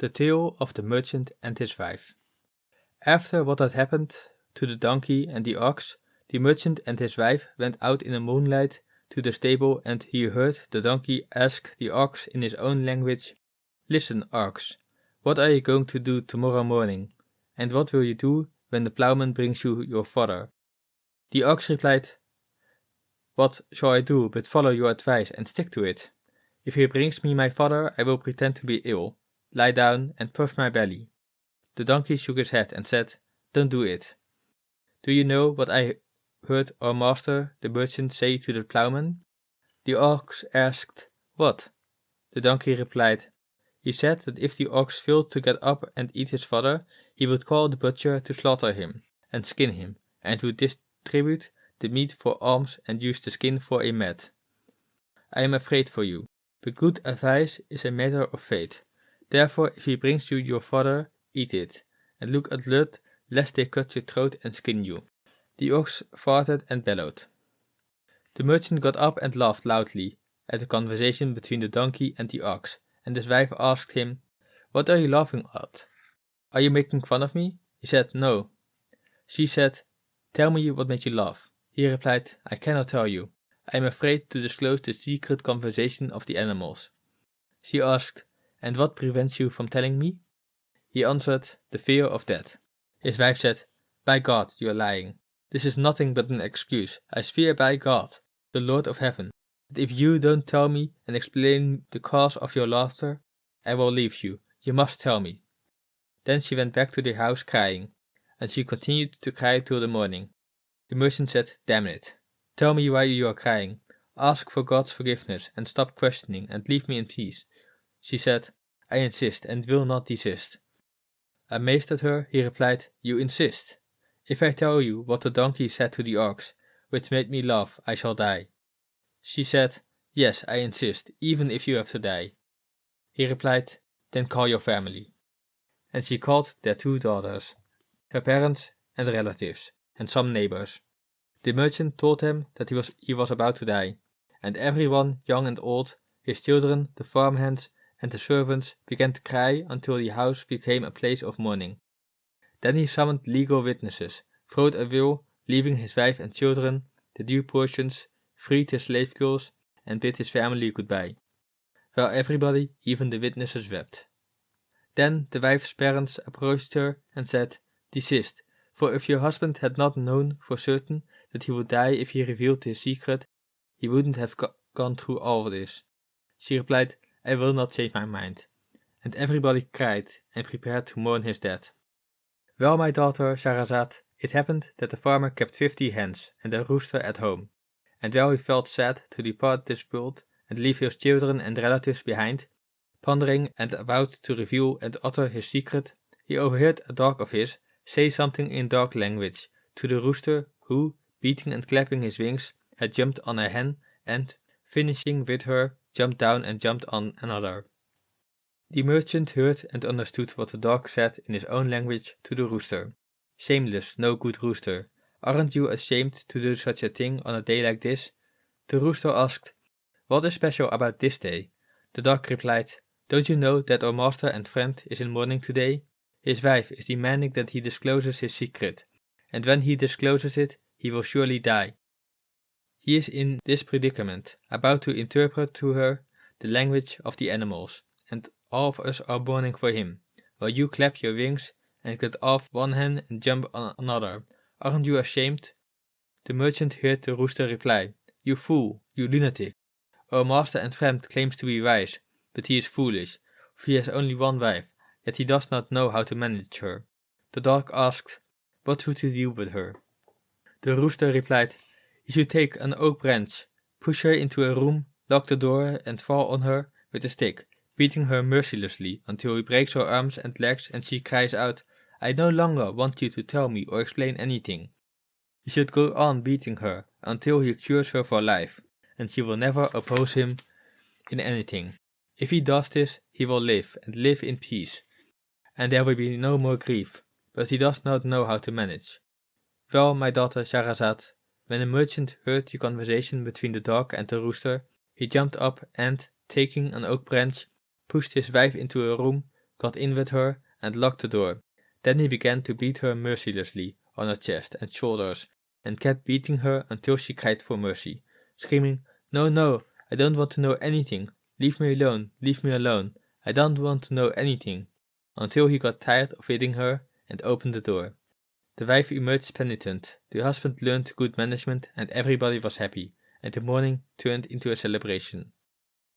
The Tale of the Merchant and his Wife. After what had happened to the donkey and the ox, the merchant and his wife went out in the moonlight to the stable, and he heard the donkey ask the ox in his own language, "Listen, ox, what are you going to do tomorrow morning, and what will you do when the plowman brings you your fodder?" The ox replied, "What shall I do but follow your advice and stick to it? If he brings me my fodder, I will pretend to be ill, lie down and puff my belly." The donkey shook his head and said, "Don't do it. Do you know what I heard our master, the merchant, say to the plowman?" The ox asked, "What?" The donkey replied, "He said that if the ox failed to get up and eat his fodder, he would call the butcher to slaughter him and skin him, and would distribute the meat for alms and use the skin for a mat. I am afraid for you, but good advice is a matter of faith. Therefore, if he brings you your fodder, eat it, and look alert lest they cut your throat and skin you." The ox farted and bellowed. The merchant got up and laughed loudly at the conversation between the donkey and the ox, and his wife asked him, "What are you laughing at? Are you making fun of me?" He said, "No." She said, "Tell me what made you laugh." He replied, "I cannot tell you. I am afraid to disclose the secret conversation of the animals." She asked, "And what prevents you from telling me?" He answered, "The fear of death." His wife said, "By God, you are lying. This is nothing but an excuse. I swear by God, the Lord of heaven, that if you don't tell me and explain the cause of your laughter, I will leave you. You must tell me." Then she went back to the house crying, and she continued to cry till the morning. The merchant said, "Damn it. Tell me why you are crying. Ask for God's forgiveness and stop questioning and leave me in peace." She said, "I insist and will not desist." Amazed at her, he replied, "You insist? If I tell you what the donkey said to the ox, which made me laugh, I shall die." She said, "Yes, I insist, even if you have to die." He replied, "Then call your family." And she called their 2 daughters, her parents and relatives, and some neighbors. The merchant told them that he was about to die, and everyone, young and old, his children, the farmhands, and the servants, began to cry until the house became a place of mourning. Then he summoned legal witnesses, wrote a will, leaving his wife and children the due portions, freed his slave girls, and bid his family goodbye, while everybody, even the witnesses, wept. Then the wife's parents approached her and said, "Desist, for if your husband had not known for certain that he would die if he revealed his secret, he wouldn't have gone through all this." She replied, "I will not change my mind." And everybody cried and prepared to mourn his death. "Well, my daughter Shahrazad, it happened that the farmer kept 50 hens and a rooster at home, and while he felt sad to depart this world and leave his children and relatives behind, pondering and about to reveal and utter his secret, he overheard a dog of his say something in dog language to the rooster, who, beating and clapping his wings, had jumped on a hen and, finishing with her, jumped down and jumped on another. The merchant heard and understood what the dog said in his own language to the rooster. "Shameless, no good rooster, aren't you ashamed to do such a thing on a day like this?" The rooster asked, "What is special about this day?" The dog replied, "Don't you know that our master and friend is in mourning today? His wife is demanding that he discloses his secret, and when he discloses it, he will surely die. He is in this predicament, about to interpret to her the language of the animals, and all of us are mourning for him, while you clap your wings and get off one hen and jump on another. Aren't you ashamed?" The merchant heard the rooster reply, "You fool, you lunatic. Our master and friend claims to be wise, but he is foolish, for he has only one wife, yet he does not know how to manage her." The dog asked, "What should you do with her?" The rooster replied, "You should take an oak branch, push her into a room, lock the door, and fall on her with a stick, beating her mercilessly until he breaks her arms and legs and she cries out, 'I no longer want you to tell me or explain anything.' You should go on beating her until he cures her for life, and she will never oppose him in anything. If he does this, he will live and live in peace, and there will be no more grief, but he does not know how to manage." Well, my daughter Shahrazad, when the merchant heard the conversation between the dog and the rooster, he jumped up and, taking an oak branch, pushed his wife into a room, got in with her, and locked the door. Then he began to beat her mercilessly on her chest and shoulders, and kept beating her until she cried for mercy, screaming, "No, no, I don't want to know anything. Leave me alone, leave me alone. I don't want to know anything," until he got tired of hitting her and opened the door. The wife emerged penitent, the husband learned good management, and everybody was happy, and the morning turned into a celebration.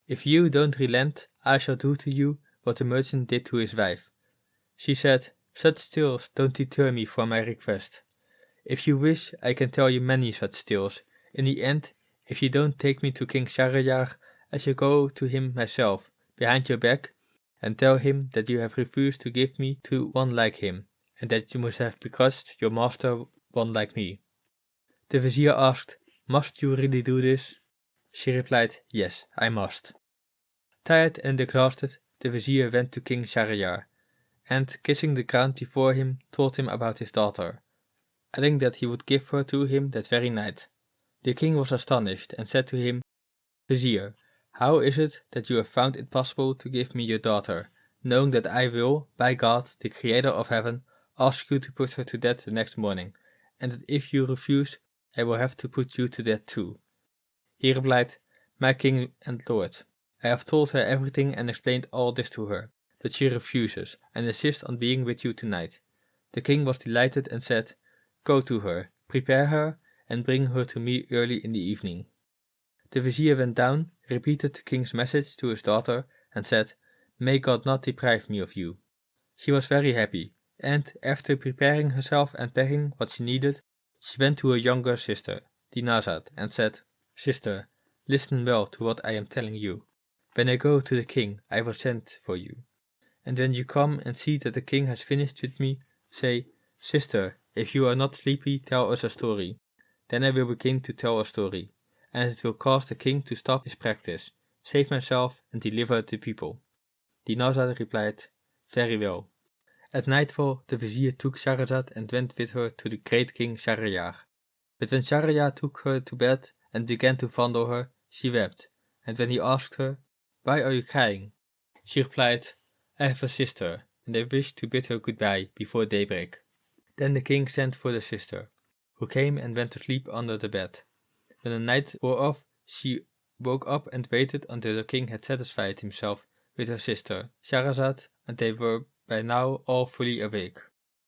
"If you don't relent, I shall do to you what the merchant did to his wife." She said, "Such tales don't deter me from my request. If you wish, I can tell you many such tales. In the end, if you don't take me to King Shahryar, I shall go to him myself, behind your back, and tell him that you have refused to give me to one like him, and that you must have begrudged your master one like me." The vizier asked, "Must you really do this?" She replied, "Yes, I must." Tired and exhausted, the vizier went to King Shahryar, and kissing the ground before him, told him about his daughter, adding that he would give her to him that very night. The king was astonished, and said to him, "Vizier, how is it that you have found it possible to give me your daughter, knowing that I will, by God, the Creator of heaven, ask you to put her to death the next morning, and that if you refuse, I will have to put you to death too?" He replied, "My king and lord, I have told her everything and explained all this to her, but she refuses, and insists on being with you tonight." The king was delighted and said, "Go to her, prepare her, and bring her to me early in the evening." The vizier went down, repeated the king's message to his daughter, and said, "May God not deprive me of you." She was very happy, and, after preparing herself and packing what she needed, she went to her younger sister, Dinazad, and said, "Sister, listen well to what I am telling you. When I go to the king, I will send for you. And when you come and see that the king has finished with me, say, 'Sister, if you are not sleepy, tell us a story.' Then I will begin to tell a story, and it will cause the king to stop his practice, save myself, and deliver the people." Dinazad replied, "Very well." At nightfall the vizier took Shahrazad and went with her to the great king Shahryar. But when Shahryar took her to bed and began to fondle her, she wept, and when he asked her, "Why are you crying?" she replied, "I have a sister, and I wish to bid her goodbye before daybreak." Then the king sent for the sister, who came and went to sleep under the bed. When the night wore off, she woke up and waited until the king had satisfied himself with her sister, Shahrazad, and they were by now all fully awake.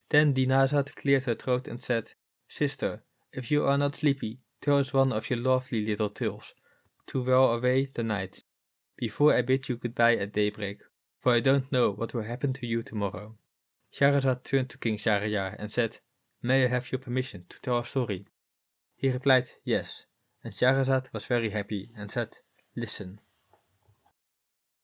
Then Dinazad cleared her throat and said, "Sister, if you are not sleepy, tell us one of your lovely little tales, to while away the night, before I bid you goodbye at daybreak, for I don't know what will happen to you tomorrow." Shahrazad turned to King Shahryar and said, "May I have your permission to tell a story?" He replied, "Yes," and Shahrazad was very happy and said, "Listen."